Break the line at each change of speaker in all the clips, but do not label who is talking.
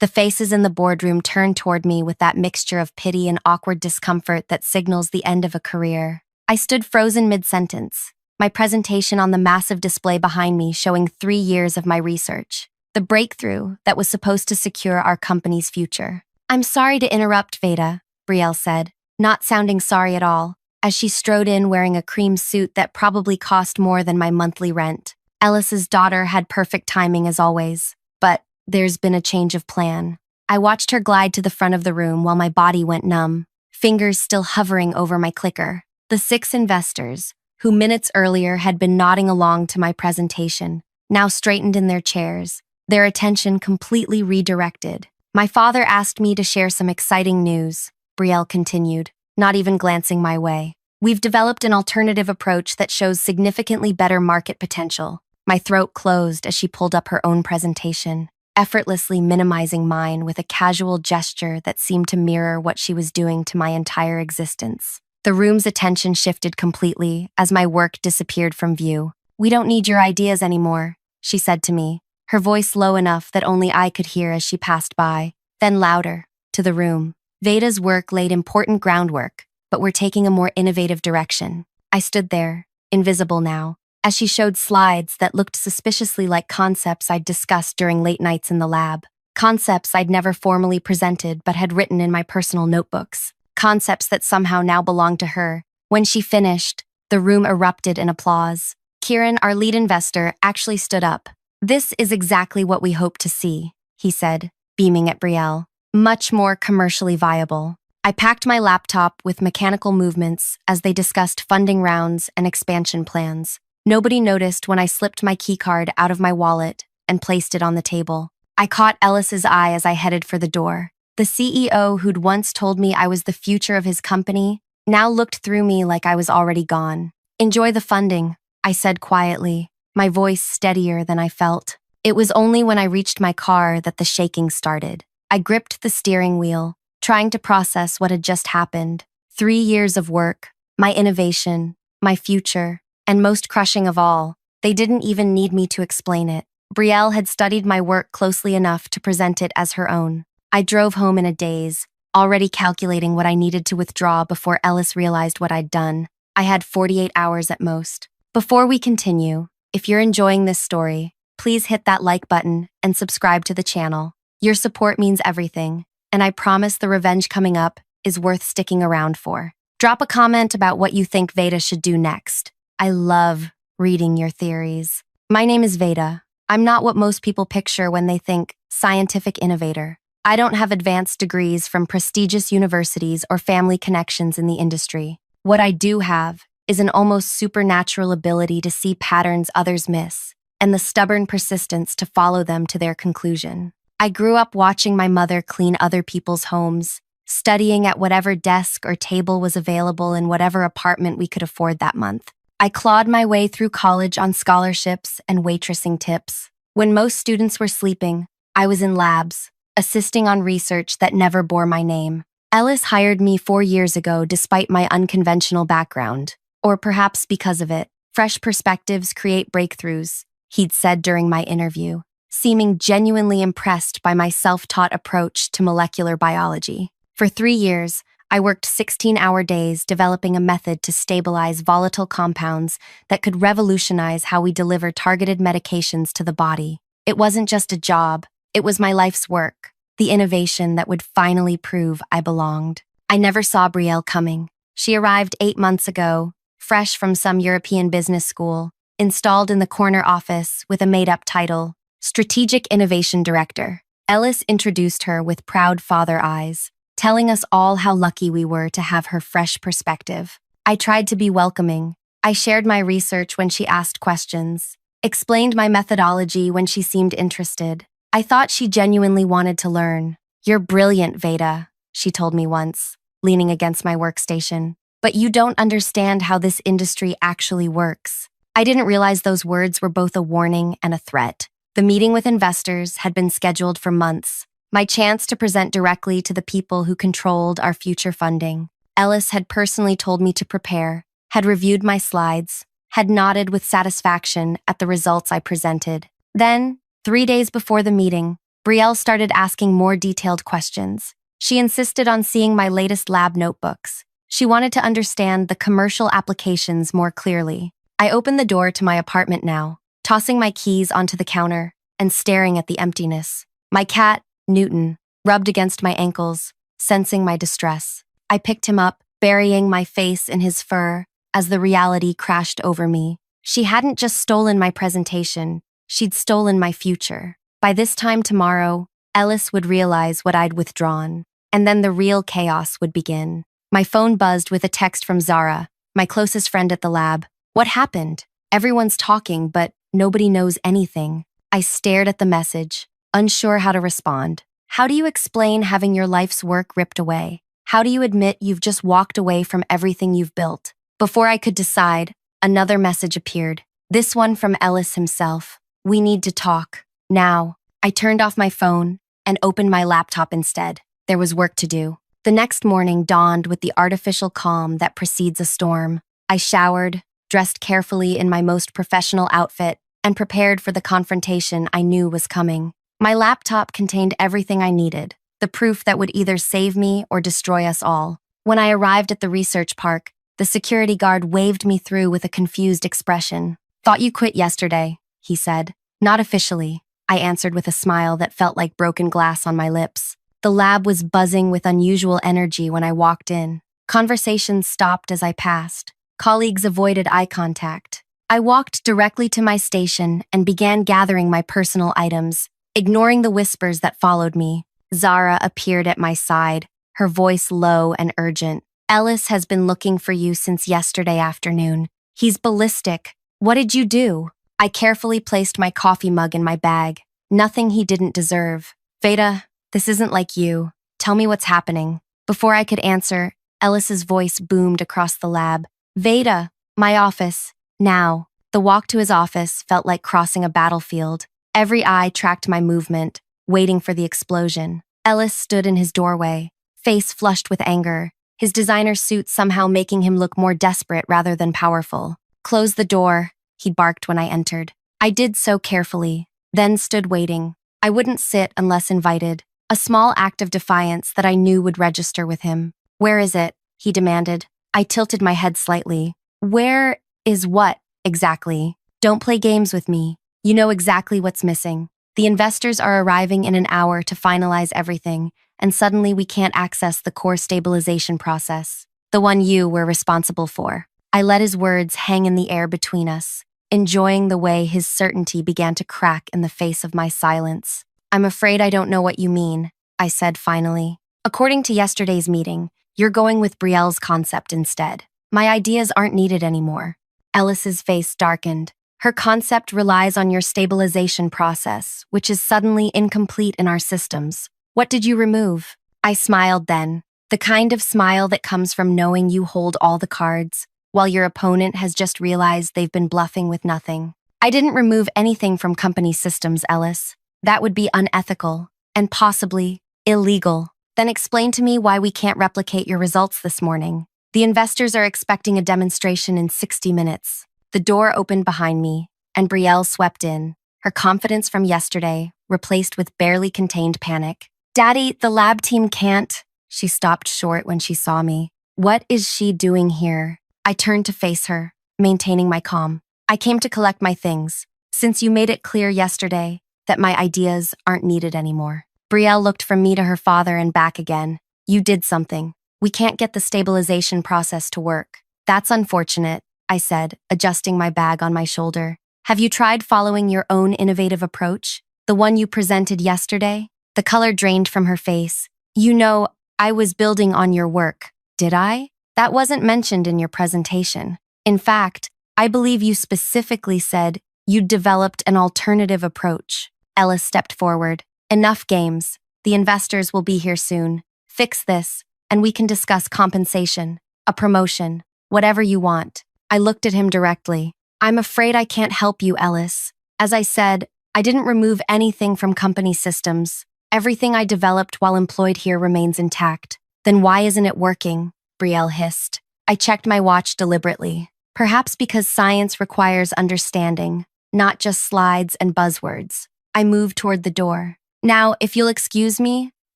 The faces in the boardroom turned toward me with that mixture of pity and awkward discomfort that signals the end of a career. I stood frozen mid-sentence, my presentation on the massive display behind me showing 3 years of my research, the breakthrough that was supposed to secure our company's future. "I'm sorry to interrupt, Veda," Brielle said, not sounding sorry at all, as she strode in wearing a cream suit that probably cost more than my monthly rent. Ellis's daughter had perfect timing as always, but there's been a change of plan. I watched her glide to the front of the room while my body went numb, fingers still hovering over my clicker. The 6 investors, who minutes earlier had been nodding along to my presentation, now straightened in their chairs, their attention completely redirected. "My father asked me to share some exciting news," Brielle continued, not even glancing my way. "We've developed an alternative approach that shows significantly better market potential." My throat closed as she pulled up her own presentation, effortlessly minimizing mine with a casual gesture that seemed to mirror what she was doing to my entire existence. The room's attention shifted completely as my work disappeared from view. "We don't need your ideas anymore," she said to me, her voice low enough that only I could hear as she passed by, then louder, to the room. "Veda's work laid important groundwork, but we're taking a more innovative direction." I stood there, invisible now, as she showed slides that looked suspiciously like concepts I'd discussed during late nights in the lab. Concepts I'd never formally presented but had written in my personal notebooks. Concepts that somehow now belonged to her. When she finished, the room erupted in applause. Kieran, our lead investor, actually stood up. "This is exactly what we hope to see," he said, beaming at Brielle. "Much more commercially viable." I packed my laptop with mechanical movements as they discussed funding rounds and expansion plans. Nobody noticed when I slipped my keycard out of my wallet and placed it on the table. I caught Ellis's eye as I headed for the door. The CEO who'd once told me I was the future of his company now looked through me like I was already gone. "Enjoy the funding," I said quietly, my voice steadier than I felt. It was only when I reached my car that the shaking started. I gripped the steering wheel, trying to process what had just happened. 3 years of work, my innovation, my future, and most crushing of all, they didn't even need me to explain it. Brielle had studied my work closely enough to present it as her own. I drove home in a daze, already calculating what I needed to withdraw before Ellis realized what I'd done. I had 48 hours at most. Before we continue, if you're enjoying this story, please hit that like button and subscribe to the channel. Your support means everything, and I promise the revenge coming up is worth sticking around for. Drop a comment about what you think Veda should do next. I love reading your theories. My name is Veda. I'm not what most people picture when they think scientific innovator. I don't have advanced degrees from prestigious universities or family connections in the industry. What I do have is an almost supernatural ability to see patterns others miss, and the stubborn persistence to follow them to their conclusion. I grew up watching my mother clean other people's homes, studying at whatever desk or table was available in whatever apartment we could afford that month. I clawed my way through college on scholarships and waitressing tips. When most students were sleeping, I was in labs, assisting on research that never bore my name. Ellis hired me 4 years ago despite my unconventional background, or perhaps because of it. "Fresh perspectives create breakthroughs," he'd said during my interview, seeming genuinely impressed by my self-taught approach to molecular biology. For 3 years, I worked 16-hour days developing a method to stabilize volatile compounds that could revolutionize how we deliver targeted medications to the body. It wasn't just a job, it was my life's work, the innovation that would finally prove I belonged. I never saw Brielle coming. She arrived 8 months ago, fresh from some European business school, installed in the corner office with a made-up title, Strategic Innovation Director. Ellis introduced her with proud father eyes, telling us all how lucky we were to have her fresh perspective. I tried to be welcoming. I shared my research when she asked questions, explained my methodology when she seemed interested. I thought she genuinely wanted to learn. "You're brilliant, Veda," she told me once, leaning against my workstation. "But you don't understand how this industry actually works." I didn't realize those words were both a warning and a threat. The meeting with investors had been scheduled for months, my chance to present directly to the people who controlled our future funding. Ellis had personally told me to prepare, had reviewed my slides, had nodded with satisfaction at the results I presented. Then, 3 days before the meeting, Brielle started asking more detailed questions. She insisted on seeing my latest lab notebooks. She wanted to understand the commercial applications more clearly. I opened the door to my apartment now, tossing my keys onto the counter and staring at the emptiness. My cat, Newton, rubbed against my ankles, sensing my distress. I picked him up, burying my face in his fur as the reality crashed over me. She hadn't just stolen my presentation, she'd stolen my future. By this time tomorrow, Ellis would realize what I'd withdrawn, and then the real chaos would begin. My phone buzzed with a text from Zara, my closest friend at the lab. What happened? Everyone's talking, but nobody knows anything. I stared at the message, unsure how to respond. How do you explain having your life's work ripped away? How do you admit you've just walked away from everything you've built? Before I could decide, another message appeared. This one from Ellis himself. We need to talk. Now. I turned off my phone and opened my laptop instead. There was work to do. The next morning dawned with the artificial calm that precedes a storm. I showered, dressed carefully in my most professional outfit, and prepared for the confrontation I knew was coming. My laptop contained everything I needed, the proof that would either save me or destroy us all. When I arrived at the research park, the security guard waved me through with a confused expression. Thought you quit yesterday, he said. Not officially, I answered with a smile that felt like broken glass on my lips. The lab was buzzing with unusual energy when I walked in. Conversations stopped as I passed. Colleagues avoided eye contact. I walked directly to my station and began gathering my personal items, ignoring the whispers that followed me. Zara appeared at my side, her voice low and urgent. Ellis has been looking for you since yesterday afternoon. He's ballistic. What did you do? I carefully placed my coffee mug in my bag. Nothing he didn't deserve. Veda, this isn't like you. Tell me what's happening. Before I could answer, Ellis's voice boomed across the lab. Veda, my office. Now. The walk to his office felt like crossing a battlefield. Every eye tracked my movement, waiting for the explosion. Ellis stood in his doorway, face flushed with anger, his designer suit somehow making him look more desperate rather than powerful. Close the door, he barked when I entered. I did so carefully, then stood waiting. I wouldn't sit unless invited, a small act of defiance that I knew would register with him. Where is it? He demanded. I tilted my head slightly. Where is what, exactly? Don't play games with me. You know exactly what's missing. The investors are arriving in an hour to finalize everything, and suddenly we can't access the core stabilization process, the one you were responsible for. I let his words hang in the air between us, enjoying the way his certainty began to crack in the face of my silence. I'm afraid I don't know what you mean, I said finally. According to yesterday's meeting, you're going with Brielle's concept instead. My ideas aren't needed anymore. Ellis's face darkened. Her concept relies on your stabilization process, which is suddenly incomplete in our systems. What did you remove? I smiled then, the kind of smile that comes from knowing you hold all the cards, while your opponent has just realized they've been bluffing with nothing. I didn't remove anything from company systems, Ellis. That would be unethical, and possibly illegal. Then explain to me why we can't replicate your results this morning. The investors are expecting a demonstration in 60 minutes. The door opened behind me, and Brielle swept in, her confidence from yesterday replaced with barely contained panic. Daddy, the lab team can't. She stopped short when she saw me. What is she doing here? I turned to face her, maintaining my calm. I came to collect my things, since you made it clear yesterday that my ideas aren't needed anymore. Brielle looked from me to her father and back again. You did something. We can't get the stabilization process to work. That's unfortunate, I said, adjusting my bag on my shoulder. Have you tried following your own innovative approach? The one you presented yesterday? The color drained from her face. You know, I was building on your work. Did I? That wasn't mentioned in your presentation. In fact, I believe you specifically said you'd developed an alternative approach. Ellis stepped forward. Enough games. The investors will be here soon. Fix this, and we can discuss compensation, a promotion, whatever you want. I looked at him directly. I'm afraid I can't help you, Ellis. As I said, I didn't remove anything from company systems. Everything I developed while employed here remains intact. Then why isn't it working? Brielle hissed. I checked my watch deliberately. Perhaps because science requires understanding, not just slides and buzzwords. I moved toward the door. Now, if you'll excuse me,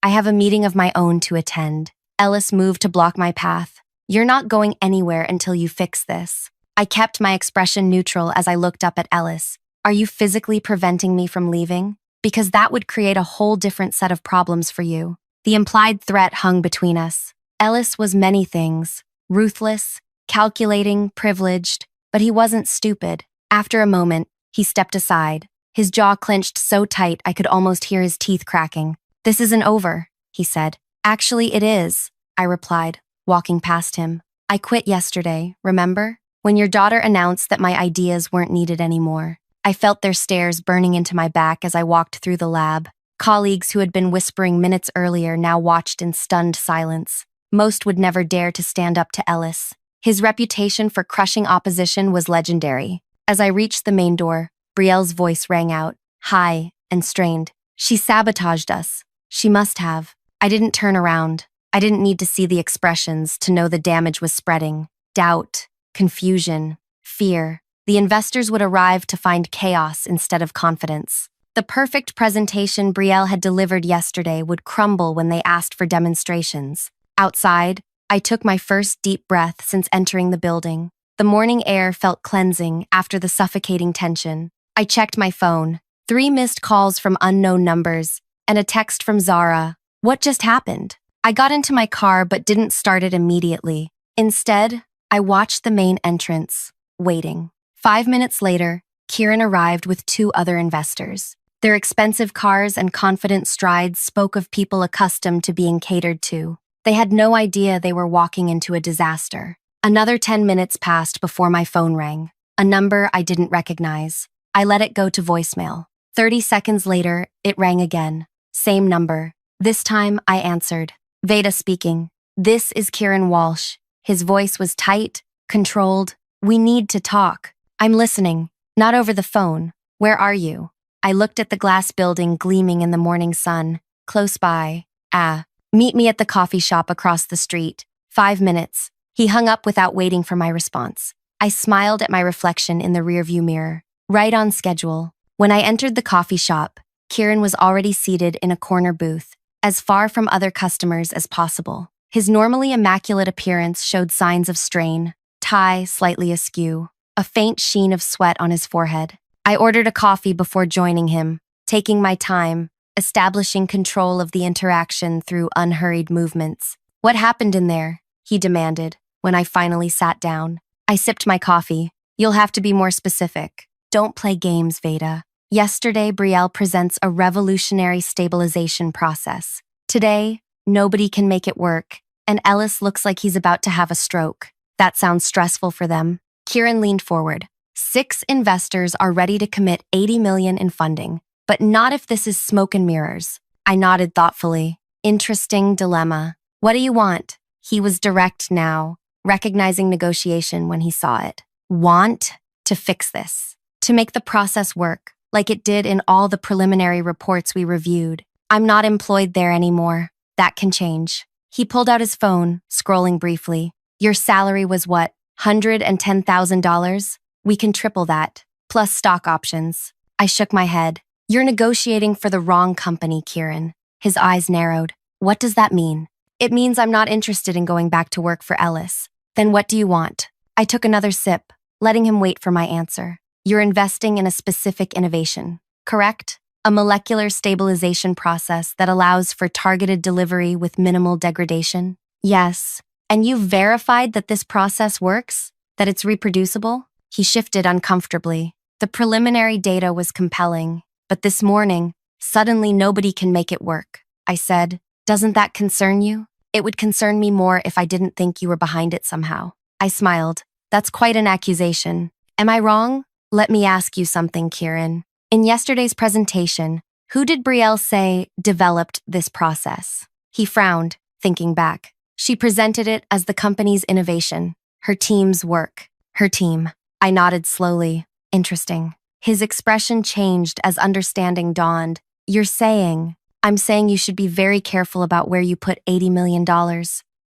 I have a meeting of my own to attend. Ellis moved to block my path. You're not going anywhere until you fix this. I kept my expression neutral as I looked up at Ellis. Are you physically preventing me from leaving? Because that would create a whole different set of problems for you. The implied threat hung between us. Ellis was many things: ruthless, calculating, privileged, but he wasn't stupid. After a moment, he stepped aside. His jaw clenched so tight I could almost hear his teeth cracking. "This isn't over," he said. "Actually, it is," I replied, walking past him. "I quit yesterday, remember? When your daughter announced that my ideas weren't needed anymore." I felt their stares burning into my back as I walked through the lab. Colleagues who had been whispering minutes earlier now watched in stunned silence. Most would never dare to stand up to Ellis. His reputation for crushing opposition was legendary. As I reached the main door, Brielle's voice rang out, high and strained. "She sabotaged us. She must have." I didn't turn around. I didn't need to see the expressions to know the damage was spreading. Doubt, confusion, fear. The investors would arrive to find chaos instead of confidence. The perfect presentation Brielle had delivered yesterday would crumble when they asked for demonstrations. Outside, I took my first deep breath since entering the building. The morning air felt cleansing after the suffocating tension. I checked my phone. 3 missed calls from unknown numbers, and a text from Zara. What just happened? I got into my car but didn't start it immediately. Instead, I watched the main entrance, waiting. 5 minutes later, Kieran arrived with 2 other investors. Their expensive cars and confident strides spoke of people accustomed to being catered to. They had no idea they were walking into a disaster. Another 10 minutes passed before my phone rang. A number I didn't recognize. I let it go to voicemail. 30 seconds later, it rang again. Same number. This time, I answered. Veda speaking. "This is Kieran Walsh." His voice was tight, controlled. "We need to talk." "I'm listening. Not over the phone. Where are you?" I looked at the glass building gleaming in the morning sun. "Close by." "Meet me at the coffee shop across the street." 5 minutes. He hung up without waiting for my response. I smiled at my reflection in the rearview mirror. Right on schedule. When I entered the coffee shop, Kieran was already seated in a corner booth, as far from other customers as possible. His normally immaculate appearance showed signs of strain, tie slightly askew, a faint sheen of sweat on his forehead. I ordered a coffee before joining him, taking my time, establishing control of the interaction through unhurried movements. "What happened in there?" he demanded, when I finally sat down. I sipped my coffee. "You'll have to be more specific." "Don't play games, Veda. Yesterday, Brielle presents a revolutionary stabilization process. Today, nobody can make it work, and Ellis looks like he's about to have a stroke. That sounds stressful for them." Kieran leaned forward. 6 investors are ready to commit $80 million in funding, but not if this is smoke and mirrors. I nodded thoughtfully. Interesting dilemma. "What do you want?" He was direct now, recognizing negotiation when he saw it. "Want to fix this. To make the process work, like it did in all the preliminary reports we reviewed. I'm not employed there anymore. That can change." He pulled out his phone, scrolling briefly. "Your salary was what, $110,000? We can triple that, plus stock options." I shook my head. "You're negotiating for the wrong company, Kieran." His eyes narrowed. "What does that mean?" "It means I'm not interested in going back to work for Ellis." "Then what do you want?" I took another sip, letting him wait for my answer. "You're investing in a specific innovation, correct? A molecular stabilization process that allows for targeted delivery with minimal degradation?" "Yes." "And you've verified that this process works? That it's reproducible?" He shifted uncomfortably. The preliminary data was compelling, but this morning, suddenly nobody can make it work. I said, "Doesn't that concern you?" "It would concern me more if I didn't think you were behind it somehow." I smiled. "That's quite an accusation. Am I wrong?" "Let me ask you something, Kieran. In yesterday's presentation, who did Brielle say developed this process?" He frowned, thinking back. "She presented it as the company's innovation, her team's work." "Her team." I nodded slowly. "Interesting." His expression changed as understanding dawned. "You're saying..." "I'm saying you should be very careful about where you put $80 million.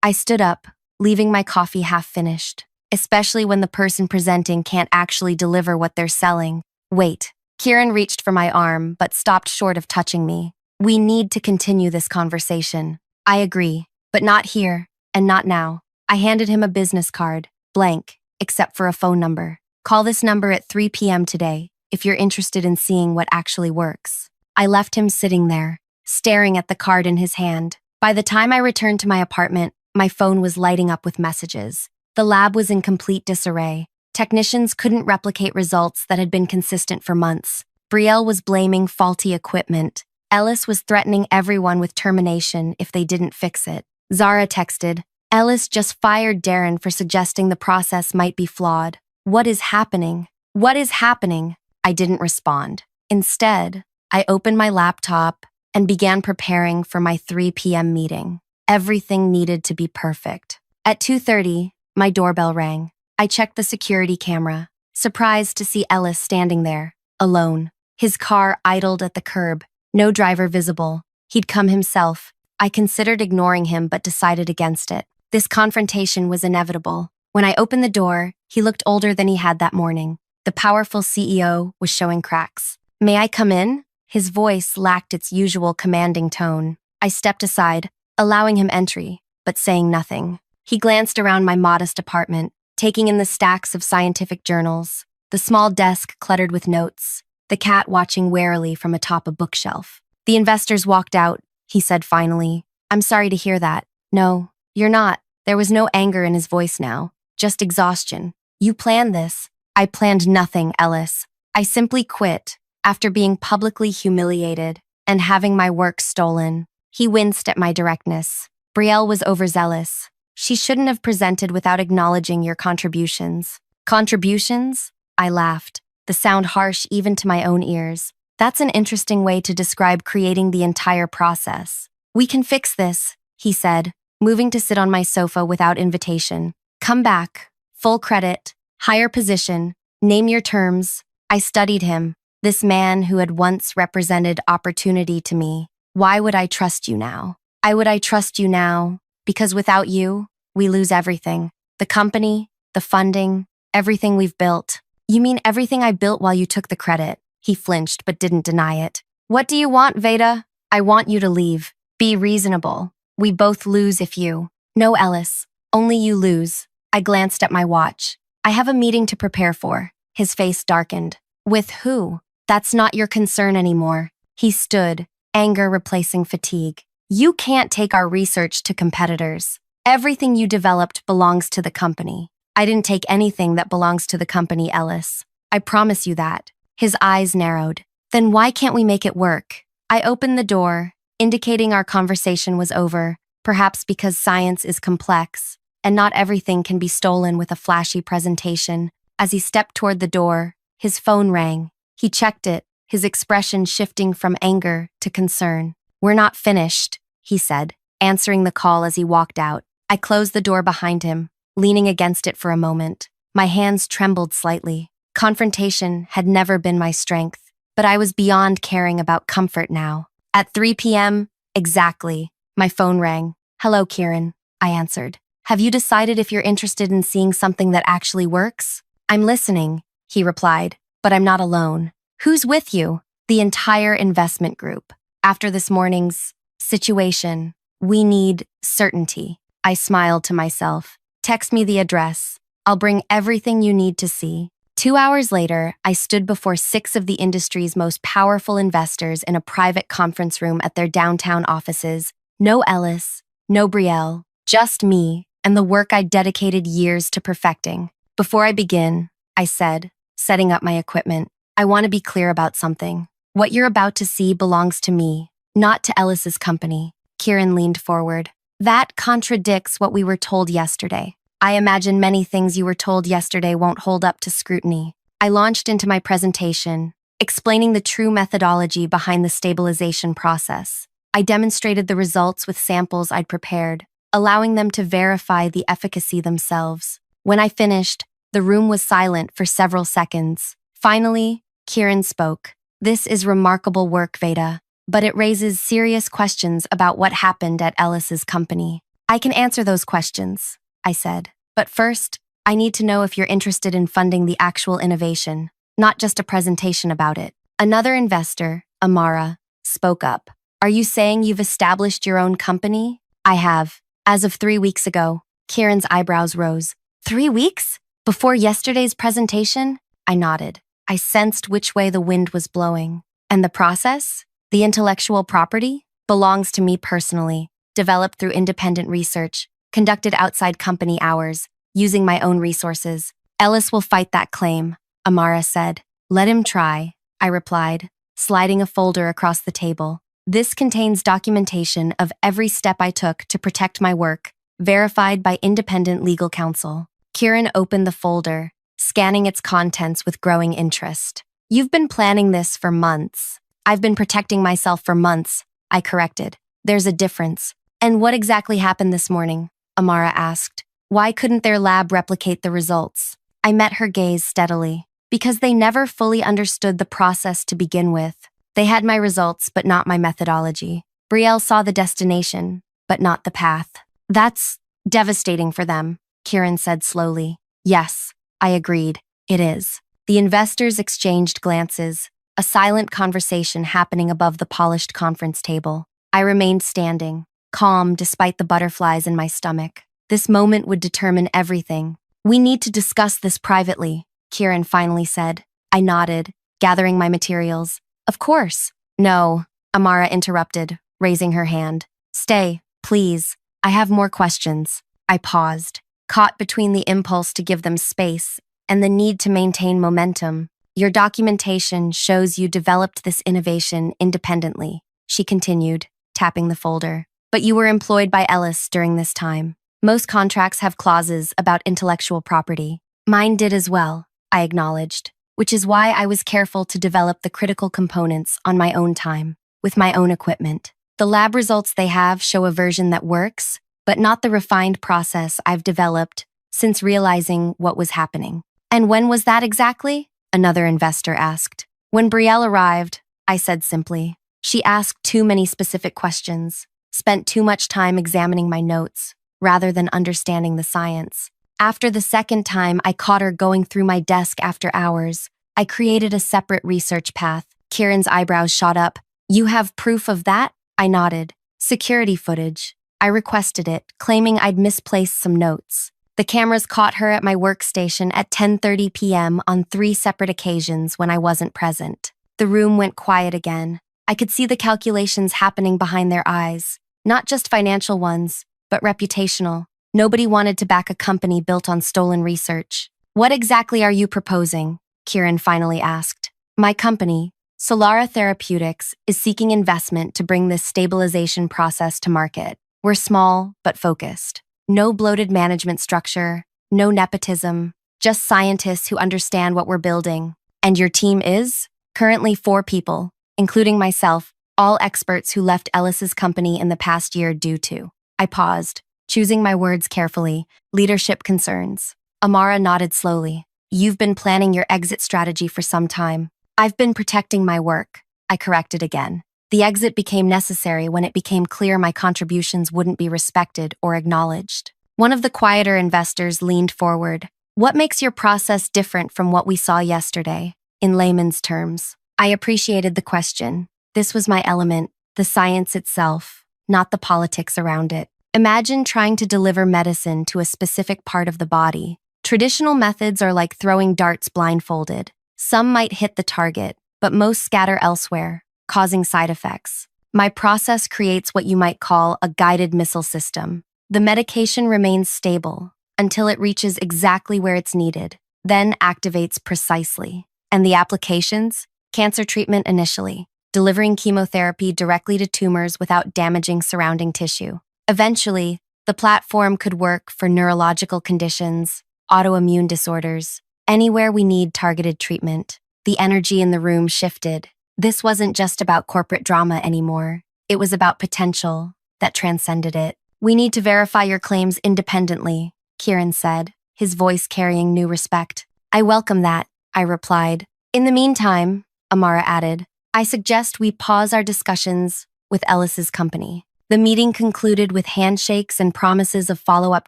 I stood up, leaving my coffee half finished. Especially when the person presenting can't actually deliver what they're selling. "Wait." Kieran reached for my arm, but stopped short of touching me. We need to continue this conversation. I agree, but not here, and not now. I handed him a business card, blank, except for a phone number. Call this number at 3 p.m. today, if you're interested in seeing what actually works. I left him sitting there, staring at the card in his hand. By the time I returned to my apartment, my phone was lighting up with messages. The lab was in complete disarray. Technicians couldn't replicate results that had been consistent for months. Brielle was blaming faulty equipment. Ellis was threatening everyone with termination if they didn't fix it. Zara texted, "Ellis just fired Darren for suggesting the process might be flawed. What is happening? What is happening?" I didn't respond. Instead, I opened my laptop and began preparing for my 3 p.m. meeting. Everything needed to be perfect. At 2:30, my doorbell rang. I checked the security camera, surprised to see Ellis standing there, alone. His car idled at the curb, no driver visible. He'd come himself. I considered ignoring him but decided against it. This confrontation was inevitable. When I opened the door, he looked older than he had that morning. The powerful CEO was showing cracks. "May I come in?" His voice lacked its usual commanding tone. I stepped aside, allowing him entry, but saying nothing. He glanced around my modest apartment, taking in the stacks of scientific journals, the small desk cluttered with notes, the cat watching warily from atop a bookshelf. "The investors walked out," he said finally. "I'm sorry to hear that." "No, you're not." There was no anger in his voice now, just exhaustion. "You planned this." "I planned nothing, Ellis. I simply quit after being publicly humiliated and having my work stolen." He winced at my directness. Brielle was overzealous. "She shouldn't have presented without acknowledging your contributions." "Contributions?" I laughed, the sound harsh even to my own ears. "That's an interesting way to describe creating the entire process." "We can fix this," he said, moving to sit on my sofa without invitation. "Come back. Full credit. Higher position. Name your terms." I studied him, this man who had once represented opportunity to me. "Why would I trust you now?" "Why would I trust you now? Because without you, we lose everything. The company, the funding, everything we've built." "You mean everything I built while you took the credit?" He flinched but didn't deny it. "What do you want, Veda?" "I want you to leave. Be reasonable. We both lose if you—" "No, Ellis. Only you lose." I glanced at my watch. "I have a meeting to prepare for." His face darkened. "With who?" "That's not your concern anymore." He stood, anger replacing fatigue. "You can't take our research to competitors. Everything you developed belongs to the company." "I didn't take anything that belongs to the company, Ellis. I promise you that." His eyes narrowed. "Then why can't we make it work?" I opened the door, indicating our conversation was over, perhaps because science is complex, and not everything can be stolen with a flashy presentation. As he stepped toward the door, his phone rang. He checked it, his expression shifting from anger to concern. "We're not finished," he said, answering the call as he walked out. I closed the door behind him, leaning against it for a moment. My hands trembled slightly. Confrontation had never been my strength, but I was beyond caring about comfort now. At 3 p.m., exactly, my phone rang. "Hello, Kieran," I answered. "Have you decided if you're interested in seeing something that actually works?" "I'm listening," he replied, "but I'm not alone." "Who's with you?" "The entire investment group. After this morning's situation, we need certainty." I smiled to myself. "Text me the address. I'll bring everything you need to see." 2 hours later, I stood before 6 of the industry's most powerful investors in a private conference room at their downtown offices. No Ellis, no Brielle, just me and the work I'd dedicated years to perfecting. "Before I begin," I said, setting up my equipment, "I want to be clear about something. What you're about to see belongs to me, not to Ellis's company." Kieran leaned forward. "That contradicts what we were told yesterday." "I imagine many things you were told yesterday won't hold up to scrutiny." I launched into my presentation, explaining the true methodology behind the stabilization process. I demonstrated the results with samples I'd prepared, allowing them to verify the efficacy themselves. When I finished, the room was silent for several seconds. Finally, Kieran spoke. "This is remarkable work, Veda, but it raises serious questions about what happened at Ellis's company." "I can answer those questions," I said. "But first, I need to know if you're interested in funding the actual innovation, not just a presentation about it." Another investor, Amara, spoke up. Are you saying you've established your own company? I have. As of 3 weeks ago. Kieran's eyebrows rose. 3 weeks? Before yesterday's presentation? I nodded. I sensed which way the wind was blowing. And the process? The intellectual property? Belongs to me personally, developed through independent research, conducted outside company hours, using my own resources. Ellis will fight that claim, Amara said. Let him try, I replied, sliding a folder across the table. This contains documentation of every step I took to protect my work, verified by independent legal counsel. Kieran opened the folder, scanning its contents with growing interest. You've been planning this for months. I've been protecting myself for months, I corrected. There's a difference. And what exactly happened this morning? Amara asked. Why couldn't their lab replicate the results? I met her gaze steadily. Because they never fully understood the process to begin with. They had my results, but not my methodology. Brielle saw the destination, but not the path. That's devastating for them, Kieran said slowly. Yes, I agreed. It is. The investors exchanged glances, a silent conversation happening above the polished conference table. I remained standing, calm despite the butterflies in my stomach. This moment would determine everything. We need to discuss this privately, Kieran finally said. I nodded, gathering my materials. Of course. No, Amara interrupted, raising her hand. Stay, please. I have more questions. I paused, caught between the impulse to give them space and the need to maintain momentum. Your documentation shows you developed this innovation independently, she continued, tapping the folder. But you were employed by Ellis during this time. Most contracts have clauses about intellectual property. Mine did as well, I acknowledged, which is why I was careful to develop the critical components on my own time, with my own equipment. The lab results they have show a version that works, but not the refined process I've developed since realizing what was happening. And when was that exactly? Another investor asked. When Brielle arrived, I said simply. She asked too many specific questions, spent too much time examining my notes, rather than understanding the science. After the second time I caught her going through my desk after hours, I created a separate research path. Kieran's eyebrows shot up. You have proof of that? I nodded. Security footage. I requested it, claiming I'd misplaced some notes. The cameras caught her at my workstation at 10:30 p.m. on 3 separate occasions when I wasn't present. The room went quiet again. I could see the calculations happening behind their eyes. Not just financial ones, but reputational. Nobody wanted to back a company built on stolen research. What exactly are you proposing? Kieran finally asked. My company, Solara Therapeutics, is seeking investment to bring this stabilization process to market. We're small, but focused. No bloated management structure, no nepotism, just scientists who understand what we're building. And your team is? Currently 4 people, including myself, all experts who left Ellis's company in the past year due to. I paused, choosing my words carefully. Leadership concerns. Amara nodded slowly. You've been planning your exit strategy for some time. I've been protecting my work. I corrected again. The exit became necessary when it became clear my contributions wouldn't be respected or acknowledged. One of the quieter investors leaned forward. What makes your process different from what we saw yesterday? In layman's terms. I appreciated the question. This was my element, the science itself, not the politics around it. Imagine trying to deliver medicine to a specific part of the body. Traditional methods are like throwing darts blindfolded. Some might hit the target, but most scatter elsewhere, causing side effects. My process creates what you might call a guided missile system. The medication remains stable until it reaches exactly where it's needed, then activates precisely. And the applications? Cancer treatment initially, delivering chemotherapy directly to tumors without damaging surrounding tissue. Eventually, the platform could work for neurological conditions, autoimmune disorders, anywhere we need targeted treatment. The energy in the room shifted. This wasn't just about corporate drama anymore. It was about potential that transcended it. We need to verify your claims independently, Kieran said, his voice carrying new respect. I welcome that, I replied. In the meantime, Amara added, I suggest we pause our discussions with Ellis's company. The meeting concluded with handshakes and promises of follow-up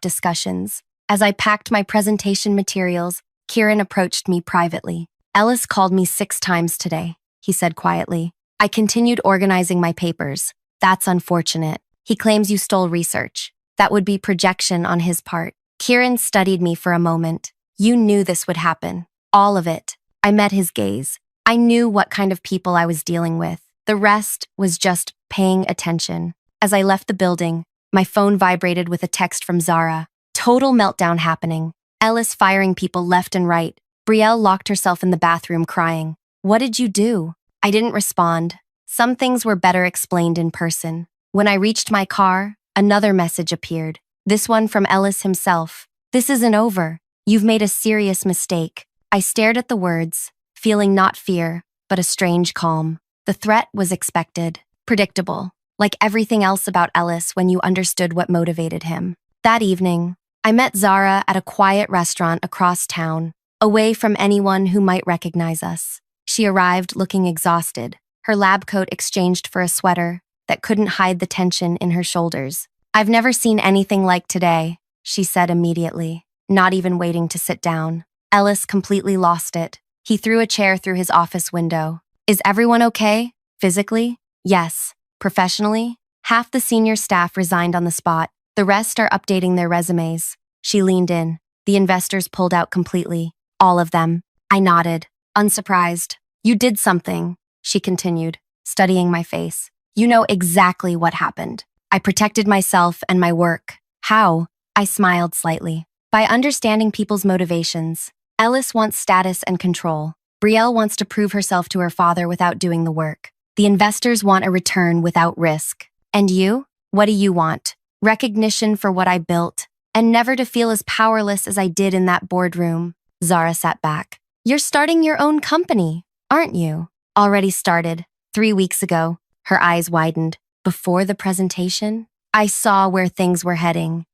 discussions. As I packed my presentation materials, Kieran approached me privately. Ellis called me 6 times today, he said quietly. I continued organizing my papers, That's unfortunate. He claims you stole research. That would be projection on his part. Kieran studied me for a moment. You knew this would happen. All of it. I met his gaze. I knew what kind of people I was dealing with. The rest was just paying attention. As I left the building, my phone vibrated with a text from Zara. Total meltdown happening. Ellis firing people left and right. Brielle locked herself in the bathroom crying. What did you do? I didn't respond. Some things were better explained in person. When I reached my car, another message appeared. This one from Ellis himself. This isn't over. You've made a serious mistake. I stared at the words, feeling not fear, but a strange calm. The threat was expected, predictable, like everything else about Ellis when you understood what motivated him. That evening, I met Zara at a quiet restaurant across town, away from anyone who might recognize us. She arrived looking exhausted, her lab coat exchanged for a sweater that couldn't hide the tension in her shoulders. I've never seen anything like today, she said immediately, not even waiting to sit down. Ellis completely lost it. He threw a chair through his office window. Is everyone okay? Physically? Yes. Professionally? Half the senior staff resigned on the spot. The rest are updating their resumes. She leaned in. The investors pulled out completely. All of them. I nodded, unsurprised. You did something, she continued, studying my face. You know exactly what happened. I protected myself and my work. How? I smiled slightly. By understanding people's motivations. Ellis wants status and control. Brielle wants to prove herself to her father without doing the work. The investors want a return without risk. And you? What do you want? Recognition for what I built, and never to feel as powerless as I did in that boardroom. Zara sat back. You're starting your own company, aren't you? Already started. 3 weeks ago. Her eyes widened. Before the presentation? I saw where things were heading.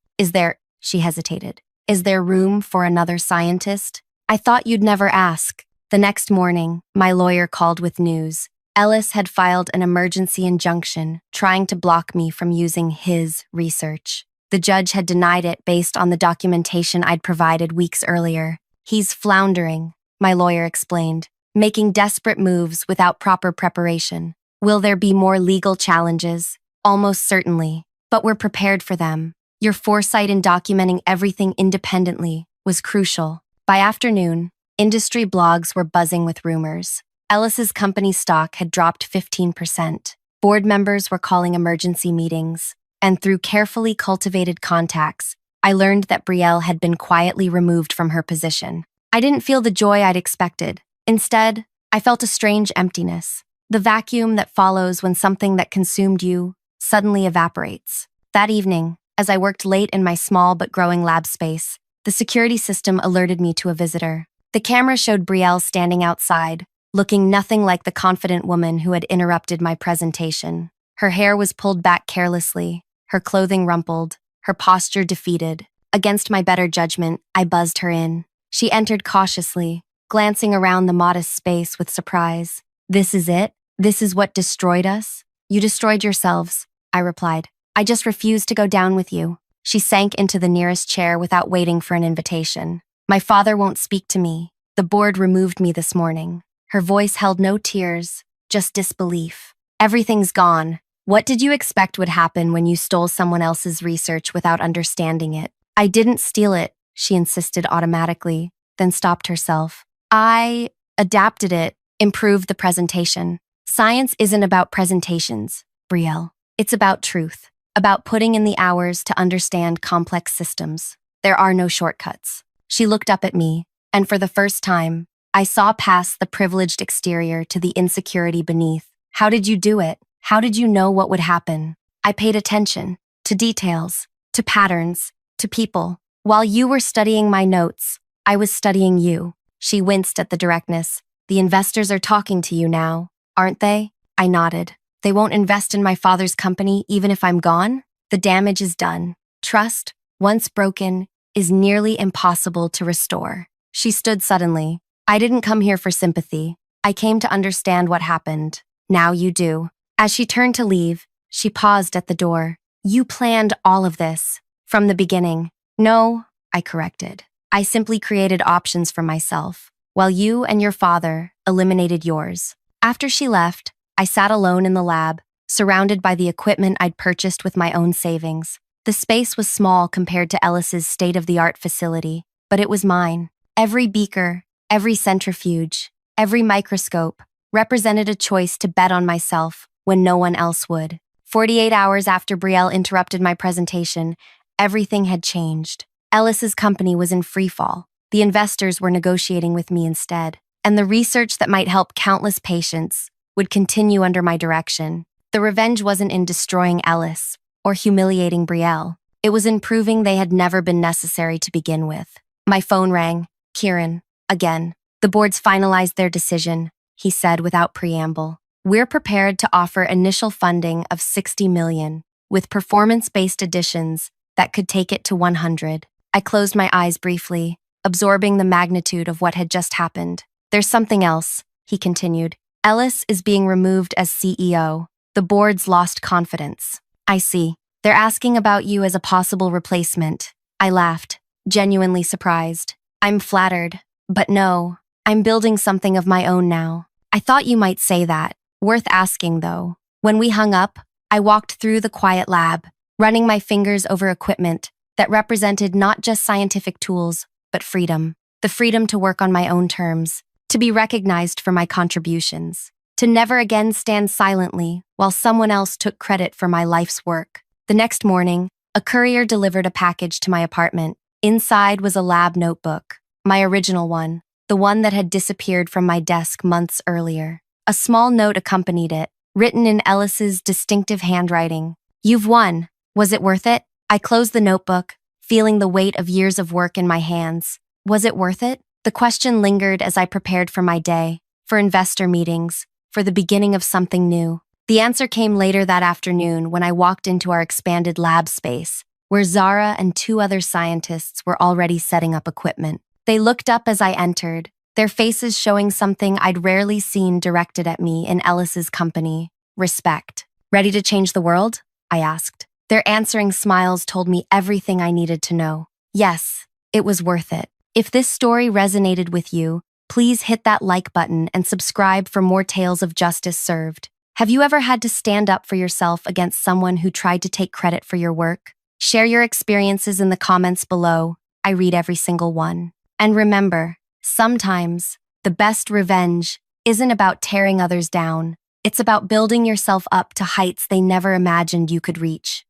She hesitated. Is there room for another scientist? I thought you'd never ask. The next morning, my lawyer called with news. Ellis had filed an emergency injunction, trying to block me from using his research. The judge had denied it based on the documentation I'd provided weeks earlier. He's floundering, my lawyer explained, making desperate moves without proper preparation. Will there be more legal challenges? Almost certainly, but we're prepared for them. Your foresight in documenting everything independently was crucial. By afternoon, industry blogs were buzzing with rumors. Ellis's company stock had dropped 15%. Board members were calling emergency meetings, and through carefully cultivated contacts, I learned that Brielle had been quietly removed from her position. I didn't feel the joy I'd expected. Instead, I felt a strange emptiness, the vacuum that follows when something that consumed you suddenly evaporates. That evening, as I worked late in my small but growing lab space, the security system alerted me to a visitor. The camera showed Brielle standing outside, looking nothing like the confident woman who had interrupted my presentation. Her hair was pulled back carelessly, her clothing rumpled, her posture defeated. Against my better judgment, I buzzed her in. She entered cautiously, glancing around the modest space with surprise. This is it? This is what destroyed us? You destroyed yourselves, I replied. I just refused to go down with you. She sank into the nearest chair without waiting for an invitation. My father won't speak to me. The board removed me this morning. Her voice held no tears, just disbelief. Everything's gone. What did you expect would happen when you stole someone else's research without understanding it? I didn't steal it, she insisted automatically, then stopped herself. I adapted it, improved the presentation. Science isn't about presentations, Brielle. It's about truth, about putting in the hours to understand complex systems. There are no shortcuts. She looked up at me, and for the first time, I saw past the privileged exterior to the insecurity beneath. How did you do it? How did you know what would happen? I paid attention to details, to patterns, to people. While you were studying my notes, I was studying you. She winced at the directness. The investors are talking to you now, aren't they? I nodded. They won't invest in my father's company even if I'm gone? The damage is done. Trust, once broken, is nearly impossible to restore. She stood suddenly. I didn't come here for sympathy. I came to understand what happened. Now you do. As she turned to leave, she paused at the door. You planned all of this from the beginning. No, I corrected. I simply created options for myself, while you and your father eliminated yours. After she left, I sat alone in the lab, surrounded by the equipment I'd purchased with my own savings. The space was small compared to Ellis's state-of-the-art facility, but it was mine. Every beaker, every centrifuge, every microscope represented a choice to bet on myself when no one else would. 48 hours after Brielle interrupted my presentation, everything had changed. Ellis's company was in freefall. The investors were negotiating with me instead, and the research that might help countless patients would continue under my direction. The revenge wasn't in destroying Ellis or humiliating Brielle. It was in proving they had never been necessary to begin with. My phone rang. Kieran, again. The boards finalized their decision, he said without preamble. We're prepared to offer initial funding of $60 million, with performance-based additions that could take it to 100. I closed my eyes briefly, absorbing the magnitude of what had just happened. There's something else, he continued. Ellis is being removed as CEO. The boards lost confidence. I see. They're asking about you as a possible replacement. I laughed, genuinely surprised. I'm flattered, but no, I'm building something of my own now. I thought you might say that. Worth asking, though. When we hung up, I walked through the quiet lab, running my fingers over equipment that represented not just scientific tools, but freedom. The freedom to work on my own terms, to be recognized for my contributions, to never again stand silently while someone else took credit for my life's work. The next morning, a courier delivered a package to my apartment. Inside was a lab notebook, my original one, the one that had disappeared from my desk months earlier. A small note accompanied it, written in Ellis's distinctive handwriting. You've won. Was it worth it? I closed the notebook, feeling the weight of years of work in my hands. Was it worth it? The question lingered as I prepared for my day, for investor meetings, for the beginning of something new. The answer came later that afternoon when I walked into our expanded lab space, where Zara and 2 other scientists were already setting up equipment. They looked up as I entered, their faces showing something I'd rarely seen directed at me in Ellis's company: respect. Ready to change the world? I asked. Their answering smiles told me everything I needed to know. Yes, it was worth it. If this story resonated with you, please hit that like button and subscribe for more tales of justice served. Have you ever had to stand up for yourself against someone who tried to take credit for your work? Share your experiences in the comments below. I read every single one. And remember, sometimes the best revenge isn't about tearing others down. It's about building yourself up to heights they never imagined you could reach.